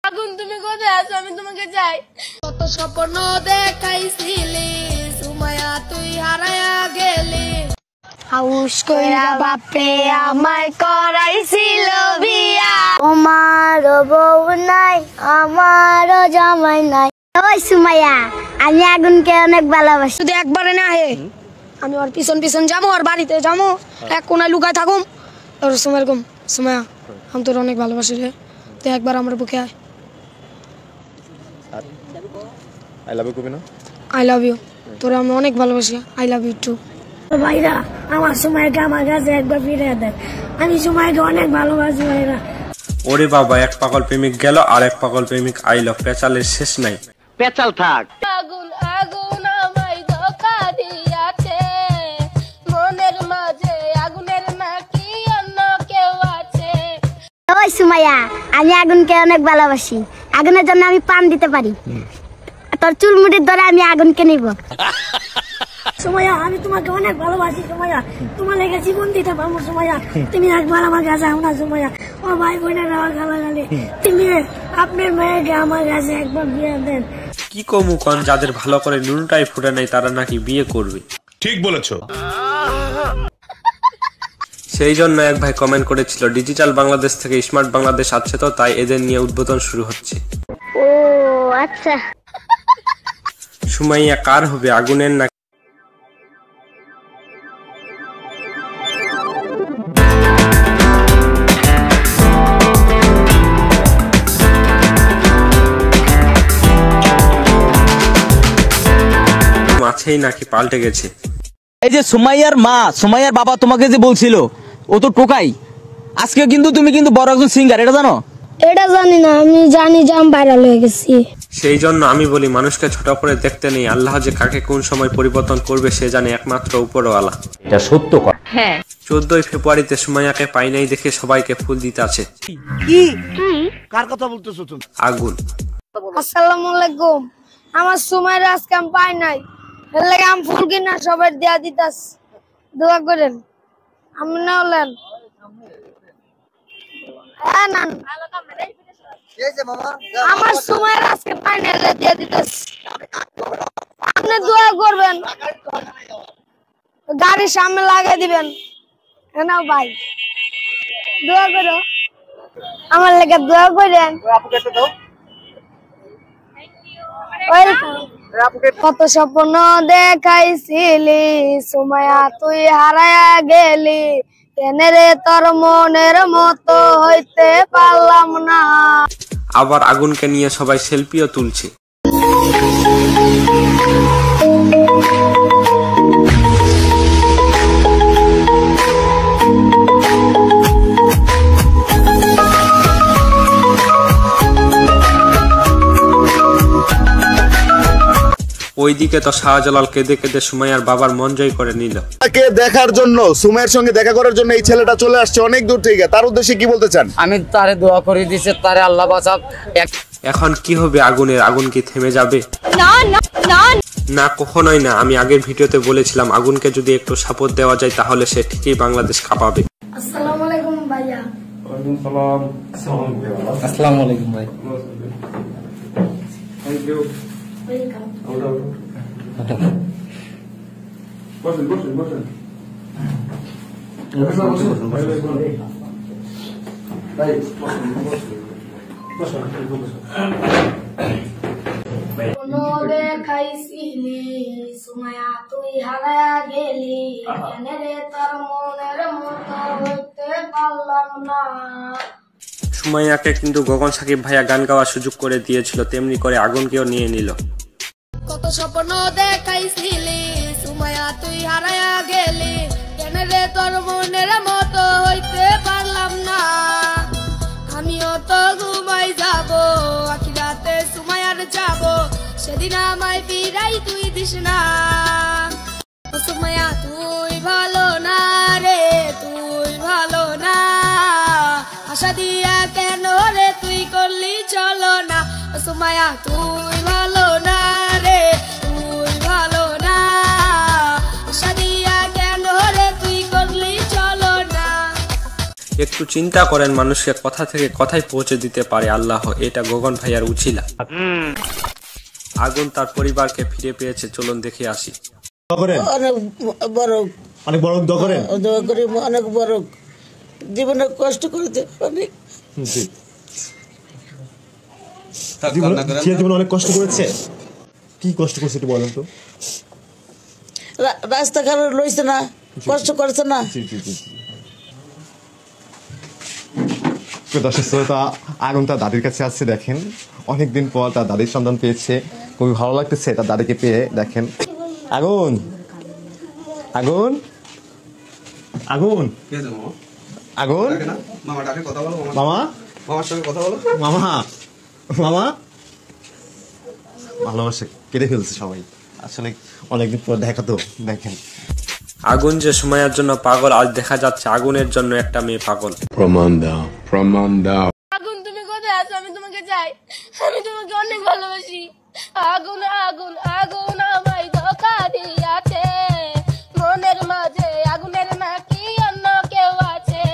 আগুন তুমি কোথায় আছো? আমি তোমাকে চাই। কত স্বপ্ন দেখাইছিলি সুমাইয়া তুই হারায়া গেলি। হাউস কইরা বাপে আমায় করাইছিল বিয়া। আমারও বউ নাই আমারও জামাই নাই। ওই সুমাইয়া আমি আগুনকে অনেক ভালোবাসি। যদি একবারে না হে আমি ওর পিছন পিছন যাবো, ওর বাড়িতে যাবো, এক কোনায় লুকায় থাকুম। ওর সময় এরকম সুমাইয়া আমি তোর অনেক ভালোবাসি রে, তুই একবার আমার বুকে আয়। আই লাভ ইউ কবি না? আই লাভ ইউ, তোর আমি অনেক ভালোবাসি। I love you too. ভাইরা আমার সময়কে আমার কাছে একবার ফিরে দেন, আমি সময়কে অনেক ভালোবাসি ভাইরা। ওরে বাবা, এক পাগল প্রেমিক গেল আর এক পাগল প্রেমিক আইলো, পেঁচালের শেষ নাই। পেঁচাল থাক। আগুন আগুন আমায় ধোঁকা দিয়াছে, মনের মাঝে আগুনের নাকি অন্য কেউ আছে। ওই সুমাইয়া আমি আগুনকে অনেক ভালোবাসি, আগুনের জন্য আমি পান দিতে পারি, তোর চুলমুড়ির ধরে আমি আগুনকে নিব। সুমাইয়া আমি তোমাকে অনেক ভালোবাসি সুমাইয়া, তোমার লেগে জীবন দিতে পারবো সুমাইয়া, তুমি একবার আমার কাছে আও না সুমাইয়া। ও ভাই বোনের আমার গালাগালি, তুমি আপনার মেয়েকে আমার কাছে একবার বিয়ে দেন। কি কমু কন, যাদের ভালো করে নুনটাই ফুটে নাই তারা নাকি বিয়ে করবে। ঠিক বলেছো। সেই জন্য এক ভাই কমেন্ট করেছিল ডিজিটাল বাংলাদেশ থেকে স্মার্ট বাংলাদেশ আছে, তো তাই এদের নিয়ে উদ্বোধন শুরু হচ্ছে। ও আচ্ছা। সুমাইয়া কার হবে, আগুনের না? মাছেই নাকি পাল্টে গেছে। এই যে সুমাইয়ার মা, সুমাইয়ার বাবা তোমাকে যে বলছিল ও তো টোকাই, আজকে কিন্তু তুমি কিন্তু বড় একজন সিঙ্গার, এটা জানো? এটা জানি না, আমি জানি যে আমি ভাইরাল হয়ে গেছি। সেই জন্য আমি বলি মানুষকে ছোট করে দেখতে নেই, আল্লাহ যে কাকে কোন সময় পরিবর্তন করবে সে জানে একমাত্র উপরওয়ালা। এটা সত্য কথা। হ্যাঁ, 14 ফেব্রুয়ারিতে সুমাইয়াকে পাই নাই দেখে সবাইকে ফুল দিতে আছে। কি কার কথা বলতেছো তুমি? আগুন। আসসালামু আলাইকুম, আমার সুমাইয়া আজকে আমি পাই নাই, এর লাগে আমি ফুল কিনা সবাই দিয়া দিতাস, দোয়া করেন। আমি না হলেন আমার সময় আজকে পাই না, দিয়ে দিতেছ, আপনি দোয়া করবেন, গাড়ির সামনে লাগিয়ে দিবেন। নাও ভাই দোয়া করো, আমার লেগে দোয়া করেন। কত স্বপ্ন দেখাইছিলি সুমাইয়া তুই হারায়া গেলি, কেনে রে তোর মনের মতো হইতে পারলাম না। আবার আগুনকে নিয়ে সবাই সেলফিও তুলছে। ওইদিকে তো শাহজালাল কেঁদে কেঁদে সুমাইয়ার বাবার মন জয় করে নিল। তাকে দেখার জন্য, সুমাইয়ার সঙ্গে দেখা করার জন্য এই ছেলেটা চলে আসছে অনেক দূর থেকে, তার উদ্দেশ্যে কি বলতে চান? আমি তারে দোয়া করে দিয়েছি, তারে আল্লাহ বাঁচাক। এখন কি হবে আগুনের, আগুন কি থেমে যাবে? না না না না, কখনোই না। আমি আগের ভিডিওতে বলেছিলাম আগুনকে যদি একটু সাপোর্ট দেওয়া যায় তাহলে সে ঠিকই বাংলাদেশ কাঁপাবে। আসসালামু আলাইকুম ভাইয়া। ওয়ালাইকুম সালাম। আসসালামু আলাইকুম ভাই। Thank you. ওয়েলকাম। বসেন বসেন বসেন। দেখাইছিলি সুমাইয়া তুই হারায়া গেলি, কেনে রে তোর মনের মতো হইতে পারলাম না। সুমাইয়াকে কিন্তু গগন সাকিব ভাইয়া গান গাওয়ার সুযোগ করে দিয়েছিল, তেমনি করে আগুনকেও নিয়ে নিল। কত স্বপ্ন দেখাইছিলি সুমাইয়া তুই হারায়া গেলি, কেনে রে তোর মনের মতো হইতে পারলাম না। আমিও তো ঘুমাই যাব, আখিরাতে সুমাইয়ার যাব, সেদিন আমায় ফিরাই তুই দিস না। সুমাইয়া তুই ভালো না রে, তুই ভালো না, আশা দিয়া কেন রে তুই করলি চলো না। সুমাইয়া তুই ভালো না রে, তুই ভালো না, আশা দিয়া কেন রে তুই করলি চলো না। একটু চিন্তা করেন, মানুষকে কথা থেকে কথাই পৌঁছে দিতে পারে আল্লাহ, এটা গগন ভাইয়ার উছিলা। আগুন তার পরিবারকে ফিরে পেয়েছে, চলুন দেখে আসি। অনেক বড়, অনেক বড় দোয়া করেন। দোয়া করি, অনেক বড়। জীবনে কষ্ট করেছে অনেক। জীবনে অনেক কষ্ট করেছে। কি কষ্ট করছে একটু বলেন তো। রাস্তাঘাট লইছে না, কষ্ট করছে না। দর্শক শ্রোতা, আগুন তার দাদির কাছে আসছে, দেখেন অনেকদিন পর তার দাদির সন্ধান পেয়েছে, খুবই ভালো লাগতেছে তার দাদিকে পেয়ে। দেখেন আগুন, আগুন, আগুন, আগুন, মামা, মামা, মামা, ভালোবাসে কেটে ফেলছে সবাই। আসলে অনেকদিন পর দেখা তো। দেখেন আগুন যে সুমাইয়ার জন্য পাগল, আজ দেখা যাচ্ছে আগুনের জন্য একটা মেয়ে পাগল। প্রমাণ দাও, প্রমাণ দাও। আগুন তুমি কোথায় আছো? আমি তোমাকে চাই, আমি তোমাকে অনেক ভালোবাসি। আগুন আগুন আগুন আমায় ধোঁকা দিয়াছে, মনের মাঝে আগুনের নাকি অন্য কেউ আছে।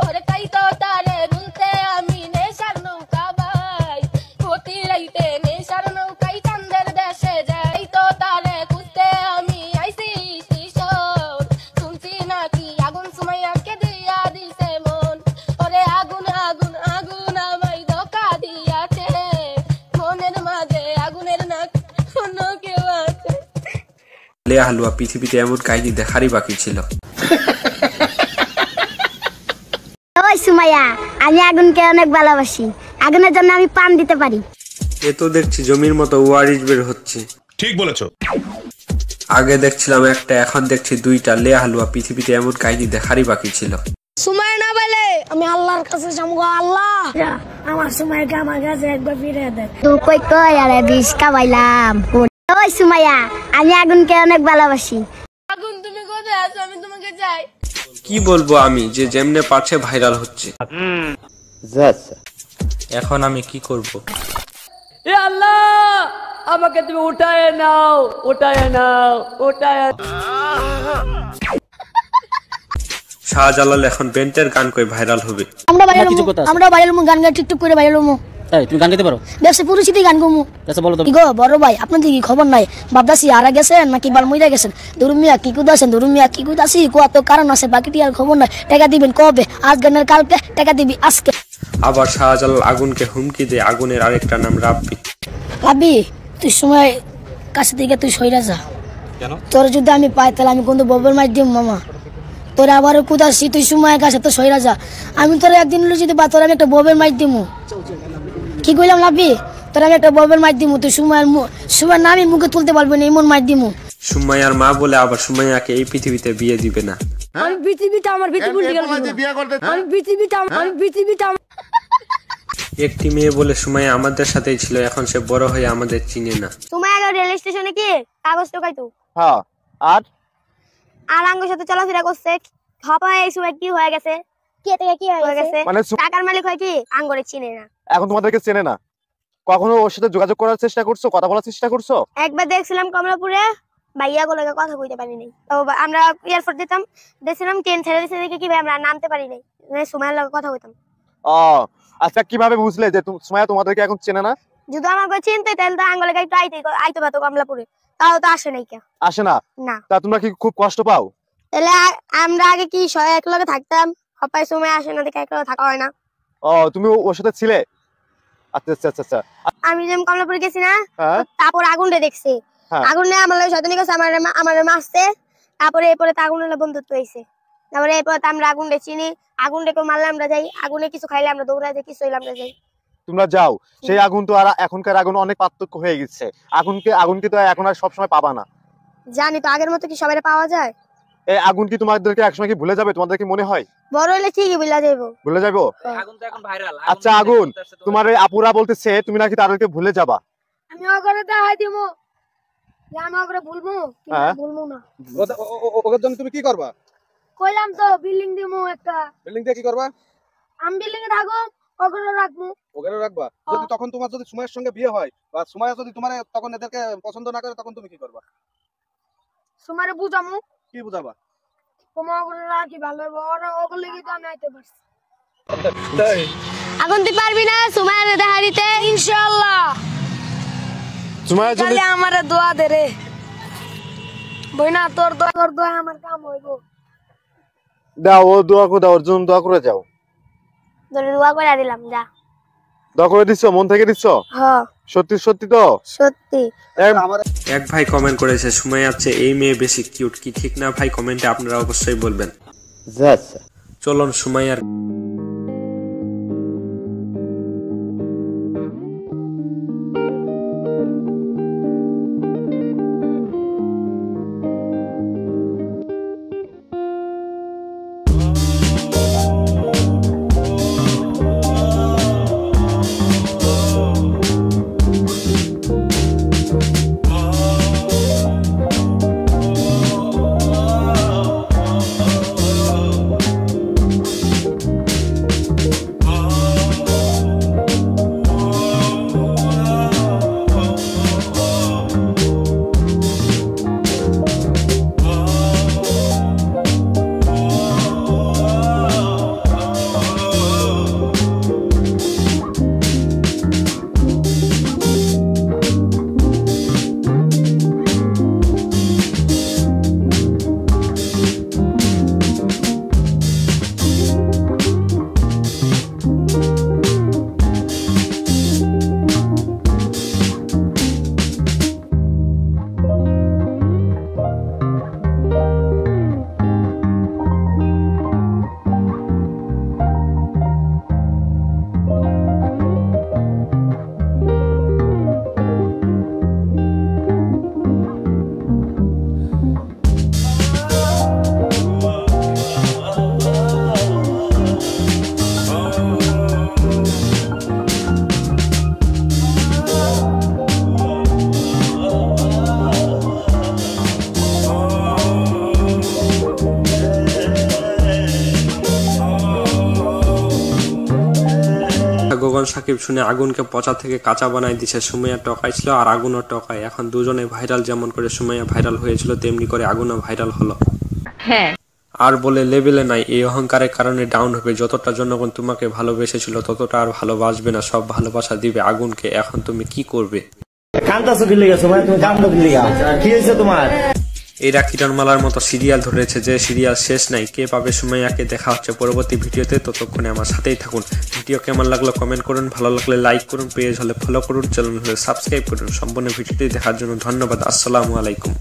ওরে তাই তো তারে ভুলতে আমি নেশার নৌকা ভাই, প্রতি রাইতে নেশার নৌকায় চাঁদের দেশে যাই। তো তারে খুঁজতে আমি আইসি কিশোর, শুনছি নাকি আগুন সুমাইয়াকে দিয়া দিছে মন। ওরে আগুন আগুন আগুন আমায় ধোঁকা দিয়াছে, মনের মাঝে আগুনের নাকি অন্য কেউ আছে। লেয়া হালুয়া পৃথিবীতে এমন কাহিনী দেখারই বাকি ছিল। ওই সুমাইয়া, আমি আগুনকে অনেক ভালোবাসি, আগুনের জন্য আমি পান দিতে পারি। এ তো দেখছি জমির মতো ওয়ারিশ বের হচ্ছে। ঠিক বলেছো। আগে দেখছিলাম একটা, এখন দেখছি দুইটা। লেয়া হালুয়া পৃথিবীতে এমন কাহিনী দেখারই বাকি ছিল। সুমাইয়া না বলে আমি আল্লাহর কাছে যাবো। আল্লাহ আমার সুমাইয়াকে আমার কাছে একবার ফিরে দেন। তুই কই কই আরে বিষ খাওয়াইলাম। ওই সুমাইয়া, আমি আগুনকে অনেক ভালোবাসি। আগুন তুমি কোথায় আছো? আমি তোমাকে চাই। কি বলবো আমি, যে যেমনে পারছে ভাইরাল হচ্ছে। এখন আমি কি করব? এ আল্লাহ, আমাকে তুমি উঠায় নাও, উঠায় নাও, উঠায়। শাহজালাল এখন বেন্টের গান কই ভাইরাল হবে। আমরা বাইরের গান গাই, টিকটক করে বাইরের তুমি গান গাইতে পারো? ব্যবসা পুরুষিতে গান গমু। আচ্ছা বলো তো। কি গো বড় ভাই, আপনাদের কি খবর নাই? বাপদাসি আরা গেছেন নাকি বাল মইরা গেছেন? দুরুমিয়া কি কুদাছেন? দুরুমিয়া কি কুদাসি কত কারণ আছে, বাকিটি আর খবর নাই। টাকা দিবেন কবে? আজ গানের কালকে, টাকা দিবি আজকে। আবার শাহজালাল আগুনকে হুমকি দেয়। আগুনের আরেকটা নাম রাব্বি। ভাবি তুই সময় কাছে থেকে তুই সইরা যা। কেন? তোর যদি আমি পাই তাহলে আমি কিন্তু ববের মার দিম মামা। তোর আবার কুদাসি, তুই সময়ের কাছে তো সইরা যা। আমি তোর একদিন যদি বা তোর আমি একটা ববের মার দিমু। কি কইলাম লাভি? তোর আমি একটা ববের মার দিমু, তুই সময়ের নামই মুখে তুলতে পারবি না, এমন মার দিমু। সুমাইয়ার মা বলে আবার সুমাইয়াকে এই পৃথিবীতে বিয়ে দিবে না। আমি পৃথিবীটা আমার পৃথিবী একটি মেয়ে বলে সুমাইয়া আমাদের সাথেই ছিল, এখন সে বড় হয়ে আমাদের চিনে না। সুমাইয়া রেল স্টেশনে কি কাগজ টোকাইতো, হ্যাঁ, আর আঙ্গুর সাথে চলাফেরা করছে। ভাবা এই সময় কি হয়ে গেছে, কে থেকে কি হয়ে গেছে। মানে টাকার মালিক হয় কি আঙ্গুরে চিনে না। এখন তোমাদেরকে চেনে না। কখনো ওর সাথে যোগাযোগ করার চেষ্টা করছো, কথা বলার চেষ্টা করছো? একবার দেখছিলাম কমলাপুরে, ভাইয়া গুলোকে কথা কইতে পারি নাই। তো আমরা এয়ারপোর্ট দেখছিলাম ট্রেন ছেড়ে দিয়েছে দেখে কি আমরা নামতে পারি নাই, সুমাইয়ার লগে কথা কইতাম। ও আচ্ছা, কিভাবে বুঝলে যে সুমাইয়া তোমাদেরকে এখন চেনে না? যদি আমাকে চিনতে তাহলে তো আঙ্গুলে একটু আইতে পারতো কমলাপুরে, তাও তো আসে নাই কে। আসে না? না। তা তোমরা কি খুব কষ্ট পাও? তাহলে আমরা আগে কি এক লগে থাকতাম, হপাই সময় আসে না দেখে এক লগে থাকা হয় না। ও তুমি ওর সাথে ছিলে? আচ্ছা আচ্ছা আচ্ছা আচ্ছা। আমি যেমন কমলাপুরে গেছি না, হ্যাঁ। তারপর আগুনটা দেখছি। আগুনে আমার লগে শয়তানি করছে, আমার মারছে। তারপরে এরপরে আগুনের বন্ধুত্ব হয়েছে। তারপরে এরপর আমরা আগুনটা চিনি, আগুনটাকে মারলে আমরা যাই, আগুনে কিছু খাইলে আমরা দৌড়া যাই, কিছু হইলে আমরা যাই। তোমরা যাও। সেই আগুন তো আর এখনকার আগুন অনেক পার্থক্য হয়ে গেছে। আগুনকে তো এখন আর সবসময় পাবা না। জানি তো আগের মতো কি সবাই পাওয়া যায়? এই আগুন কি তোমাদেরকে একসময় কি ভুলে যাবে? তোমাদের কি মনে হয় বড় হইলে ঠিকই ভুলে যাইবো? ভুলে যাবো? আগুন তো এখন ভাইরাল। আচ্ছা আগুন, তোমার এই আপুরা বলতেছে তুমি নাকি তাদেরকে ভুলে যাবা। আমি ওগরে দেখাই দিমু, আমি ওগরে ভুলবো হ্যাঁ। ভুলবো না। ওদের জন্য তুমি কি করবা? কইলাম তো বিল্ডিং দিমু একটা। বিল্ডিং দিয়ে কি করবা? আমি বিল্ডিং এ থাকবো, ওগরে রাখবো। ওখানে রাখবা। যদি তখন তোমার যদি সময়ের সঙ্গে বিয়ে হয় বা সময় যদি তোমার তখন এদেরকে পছন্দ না করে, তখন তুমি কি করবা? সুমারে বুঝামু। কি বুঝাবা? তোমার ওগরে রাখি ভালো হবে, ওরা ওগরে লাগি তো আমি আইতে পারছি। আগুন তুই পারবি না সুমাইয়ারে দেখা দিতে? ইনশাআল্লাহ। সুমাইয়া যদি তাহলে আমারে দোয়া দে রে বইনা, তোর দোয়া আমার কাম হইব। দাও, ও দোয়া করে দাও, ওর জন্য দোয়া করে যাও। তোরে দোয়া করে দিলাম, যা। দোয়া করে দিচ্ছ, মন থেকে দিচ্ছ? হ্যাঁ সত্যি সত্যি তো? সত্যি। এক ভাই কমেন্ট করেছে সুমাইয়ার চেয়ে এই মেয়ে বেশি কিউট, কি ঠিক না ভাই? কমেন্টে আপনারা অবশ্যই বলবেন। চলুন সুমাইয়ার গগন সাকিব শুনে আগুনকে পচা থেকে কাঁচা বানাই দিছে। সুমাইয়া টকাইছিল আর আগুনও টকায়। এখন দুজনে ভাইরাল, যেমন করে সুমাইয়া ভাইরাল হয়েছিল তেমনি করে আগুনও ভাইরাল হলো। আর বলে লেভেলে নাই, এই অহংকারের কারণে ডাউন হবে। যতটা জনগণ তোমাকে ভালোবেসেছিল ততটা আর ভালোবাসবে না, সব ভালোবাসা দিবে আগুনকে। এখন তুমি কি করবে? এই রাখিটার মালার মতো সিরিয়াল ধরেছে যে সিরিয়াল শেষ নাই। কে পাবে সুমাইয়াকে? দেখা হচ্ছে পরবর্তী ভিডিওতে, ততক্ষণে আমার সাথেই থাকুন। ভিডিও কেমন লাগলো কমেন্ট করুন, ভালো লাগলে লাইক করুন, পেজ হলে ফলো করুন, চ্যানেল হলে সাবস্ক্রাইব করুন। সম্পূর্ণ ভিডিওটি দেখার জন্য ধন্যবাদ। আসসালামু আলাইকুম।